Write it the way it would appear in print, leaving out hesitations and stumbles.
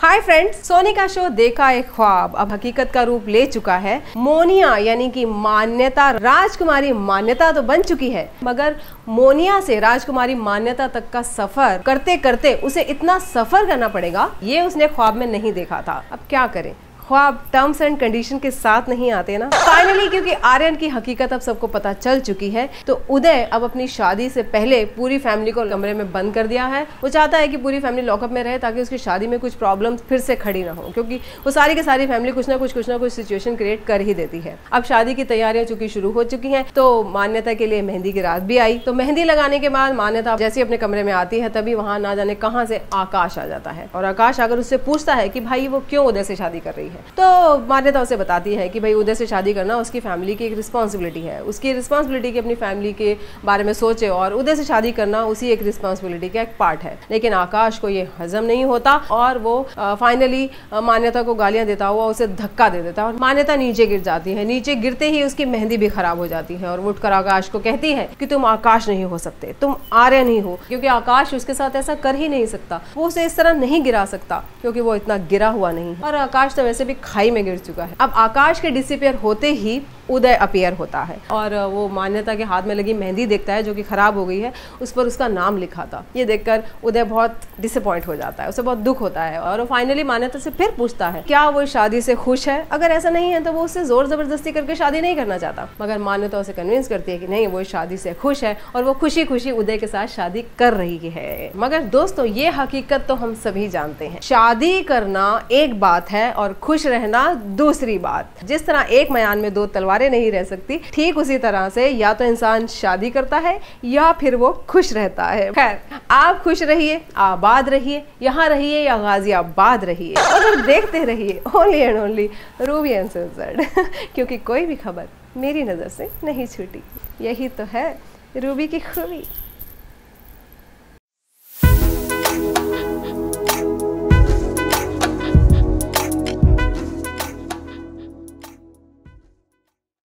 Hi friends, Soni का show देखा एक ख्वाब अब हकीकत का रूप ले चुका है। मोनिया यानी कि मान्यता, राजकुमारी मान्यता तो बन चुकी है, मगर मोनिया से राजकुमारी मान्यता तक का सफर करते करते उसे इतना सफर करना पड़ेगा, ये उसने ख्वाब में नहीं देखा था। अब क्या करें, ख्वाब टर्म्स एंड कंडीशन के साथ नहीं आते ना। फाइनली क्योंकि आर्यन की हकीकत अब सबको पता चल चुकी है, तो उदय अब अपनी शादी से पहले पूरी फैमिली को कमरे में बंद कर दिया है। वो चाहता है कि पूरी फैमिली लॉकअप में रहे ताकि उसकी शादी में कुछ प्रॉब्लम फिर से खड़ी ना हो, क्योंकि वो सारी की सारी फैमिली कुछ ना कुछ सिचुएशन क्रिएट कर ही देती है। अब शादी की तैयारियां चूंकि शुरू हो चुकी हैं, तो मान्यता के लिए मेहंदी की रात भी आई। तो मेहंदी लगाने के बाद मान्यता जैसे अपने कमरे में आती है, तभी वहां ना जाने कहां से आकाश आ जाता है। और आकाश अगर उससे पूछता है कि भाई वो क्यों उदय से शादी कर रही है, तो मान्यता उसे बताती है कि भाई उदय से शादी करना उसकी फैमिली की एक रिस्पॉन्सिबिलिटी है। उसकी रिस्पॉन्सिबिलिटी की अपनी फैमिली के बारे में सोचे, और उदय से शादी करना उसी एक रिस्पॉन्सिबिलिटी का एक पार्ट है। लेकिन आकाश को ये हजम नहीं होता और वो फाइनली मान्यता को गालियां देता हुआ उसे धक्का दे देता है और मान्यता नीचे गिर जाती है। नीचे गिरते ही उसकी मेहंदी भी खराब हो जाती है और वो उठकर आकाश को कहती है कि तुम आकाश नहीं हो सकते, तुम आर्यन ही हो, क्योंकि आकाश उसके साथ ऐसा कर ही नहीं सकता। वो उसे इस तरह नहीं गिरा सकता क्योंकि वो इतना गिरा हुआ नहीं है। और आकाश तो वैसे भी खाई में गिर चुका है। अब आकाश के डिसअपियर होते ही उदय अपीयर होता है और वो मान्यता के हाथ में लगी मेहंदी देखता है जो कि खराब हो गई है, उस पर उसका नाम लिखा था। ये देखकर उदय बहुत डिसअपॉइंट हो जाता है, उसे बहुत दुख होता है और वो फाइनली मान्यता से फिर पूछता है क्या वो शादी से खुश है। अगर ऐसा नहीं है तो वो उससे जोर जबरदस्ती करके शादी नहीं करना चाहता, मगर मान्यता उसे कन्विंस करती है कि नहीं, वो शादी से खुश है और वो खुशी खुशी उदय के साथ शादी कर रही है। मगर दोस्तों, ये हकीकत तो हम सभी जानते हैं, शादी करना एक बात है और खुश रहना दूसरी बात। जिस तरह एक मयान में दो तलवारें नहीं रह सकती, ठीक उसी तरह से या तो इंसान शादी करता है या फिर वो खुश रहता है। खैर, आप खुश रहिए, आबाद रहिए, यहाँ रहिए या गाजियाबाद रहिए, और देखते रहिए ओनली एंड ओनली रूबी अनसिल्वर्ड क्योंकि कोई भी खबर मेरी नजर से नहीं छूटी। यही तो है रूबी की खूबी।